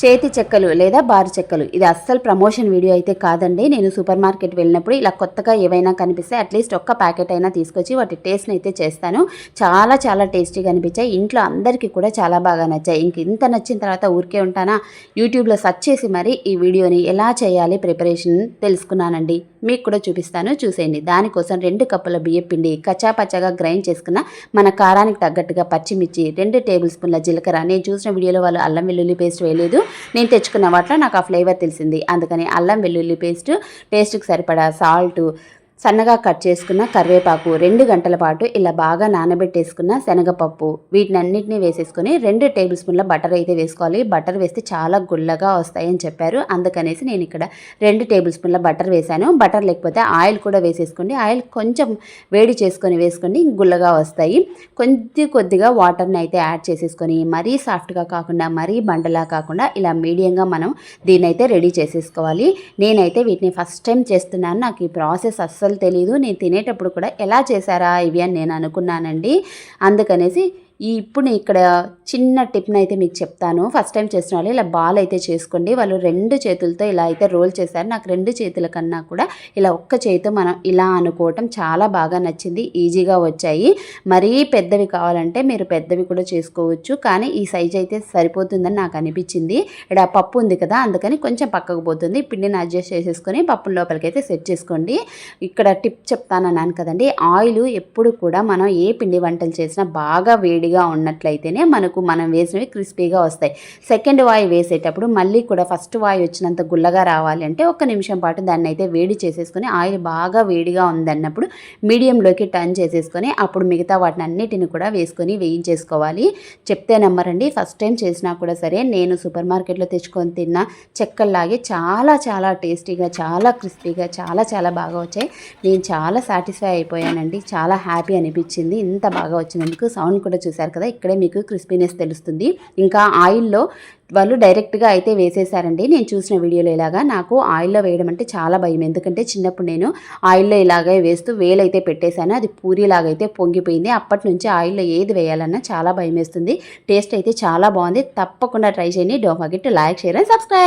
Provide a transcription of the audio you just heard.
చేతి చెక్కలు లేదా బారు చెక్కలు. ఇది అస్సలు ప్రమోషన్ వీడియో అయితే కాదండి. నేను సూపర్ మార్కెట్ వెళ్ళినప్పుడు ఇలా కొత్తగా ఏవైనా కనిపిస్తే అట్లీస్ట్ ఒక్క ప్యాకెట్ అయినా తీసుకొచ్చి వాటి టేస్ట్ని అయితే చేస్తాను. చాలా చాలా టేస్టీగా అనిపించాయి. ఇంట్లో అందరికీ కూడా చాలా బాగా నచ్చాయి. ఇంత నచ్చిన తర్వాత ఊరికే ఉంటానా, యూట్యూబ్లో సెర్చ్ చేసి మరి ఈ వీడియోని ఎలా చేయాలి ప్రిపరేషన్ తెలుసుకున్నానండి. మీకు కూడా చూపిస్తాను, చూసేయండి. దానికోసం 2 కప్పుల బియ్యం పిండి కచ్చాపచ్చాగా గ్రైండ్ చేసుకున్న మన కారానికి తగ్గట్టుగా పచ్చిమిర్చి, 2 టేబుల్ స్పూన్ల జీలకర్ర. నేను చూసిన వీడియోలో వాళ్ళు అల్లం వెల్లుల్లి పేస్ట్ వేయలేదు. నేను తెచ్చుకున్న వాటిలో నాకు ఆ ఫ్లేవర్ తెలిసింది, అందుకని అల్లం వెల్లుల్లి పేస్ట్, టేస్ట్కి సరిపడా సాల్టు, సన్నగా కట్ చేసుకున్న కరివేపాకు, 2 గంటల పాటు ఇలా బాగా నానబెట్టేసుకున్న శనగపప్పు, వీటినన్నిటిని వేసేసుకొని 2 టేబుల్ స్పూన్ల బటర్ అయితే వేసుకోవాలి. బటర్ వేస్తే చాలా గుల్లగా వస్తాయని చెప్పారు, అందుకనేసి నేను ఇక్కడ 2 టేబుల్ స్పూన్ల బటర్ వేశాను. బటర్ లేకపోతే ఆయిల్ కూడా వేసేసుకోండి. ఆయిల్ కొంచెం వేడి చేసుకొని వేసుకోండి, గుల్లగా వస్తాయి. కొద్దిగా వాటర్ని అయితే యాడ్ చేసేసుకొని మరీ సాఫ్ట్గా కాకుండా మరీ బండలా కాకుండా ఇలా మీడియంగా మనం దీన్ని అయితే రెడీ చేసేసుకోవాలి. నేనైతే వీటిని ఫస్ట్ టైం చేస్తున్నాను, నాకు ఈ ప్రాసెస్ అస్సలు తెలీదు. నేను తినేటప్పుడు కూడా ఎలా చేశారా ఇవి అని నేను అనుకున్నానండి. అందుకనేసి ఇప్పుడు ఇక్కడ చిన్న టిప్ని అయితే మీకు చెప్తాను. ఫస్ట్ టైం చేసిన వాళ్ళు ఇలా బాల్ అయితే చేసుకోండి. వాళ్ళు 2 చేతులతో ఇలా అయితే రోల్ చేశారు. నాకు 2 చేతుల కన్నా కూడా ఇలా ఒక్క చేతితో మనం ఇలా అనుకోవటం చాలా బాగా నచ్చింది. ఈజీగా వచ్చాయి. మరీ పెద్దవి కావాలంటే మీరు పెద్దవి కూడా చేసుకోవచ్చు, కానీ ఈ సైజ్ అయితే సరిపోతుందని నాకు అనిపించింది. ఇక్కడ పప్పు ఉంది కదా, అందుకని కొంచెం పక్కకు పోతుంది. పిండిని అడ్జస్ట్ చేసేసుకొని పప్పుల లోపలికి అయితే సెట్ చేసుకోండి. ఇక్కడ టిప్ చెప్తానన్నాను కదండి, ఆయిల్ ఎప్పుడు కూడా మనం ఏ పిండి వంటలు చేసినా బాగా వేడిగా ఉన్నట్లయితేనే మనం వేసినవి క్రిస్పీగా వస్తాయి. సెకండ్ వాయి వేసేటప్పుడు మళ్ళీ కూడా ఫస్ట్ వాయి వచ్చినంత గుల్లగా రావాలి అంటే 1 నిమిషం పాటు దాన్ని అయితే వేడి చేసేసుకొని, ఆయిల్ బాగా వేడిగా ఉందన్నప్పుడు మీడియంలోకి టర్న్ చేసేసుకొని అప్పుడు మిగతా వాటిని అన్నిటిని కూడా వేసుకొని వేయించేసుకోవాలి. చెప్తే నమ్మరండి, ఫస్ట్ టైం చేసినా కూడా సరే నేను సూపర్ మార్కెట్లో తెచ్చుకొని తిన్న చెక్కల్లాగే చాలా చాలా టేస్టీగా, చాలా క్రిస్పీగా, చాలా చాలా బాగా వచ్చాయి. నేను చాలా సాటిస్ఫై అయిపోయానండి. చాలా హ్యాపీ అనిపించింది ఇంత బాగా వచ్చినందుకు. సౌండ్ కూడా చూసారు కదా, ఇక్కడే మీకు క్రిస్పీనెస్ తెలుస్తుంది. ఇంకా ఆయిల్లో వాళ్ళు డైరెక్ట్గా అయితే వేసేసారండి. నేను చూసిన వీడియోలో ఇలాగా నాకు ఆయిల్లో వేయడం అంటే చాలా భయం, ఎందుకంటే చిన్నప్పుడు నేను ఆయిల్లో ఇలాగే వేస్తూ వేలైతే పెట్టేశాను, అది పూరిలాగైతే పొంగిపోయింది. అప్పటి నుంచి ఆయిల్లో ఏది వేయాలన్నా చాలా భయం వేస్తుంది. టేస్ట్ అయితే చాలా బాగుంది, తప్పకుండా ట్రై చేయండి. Don't forget to like, share and subscribe.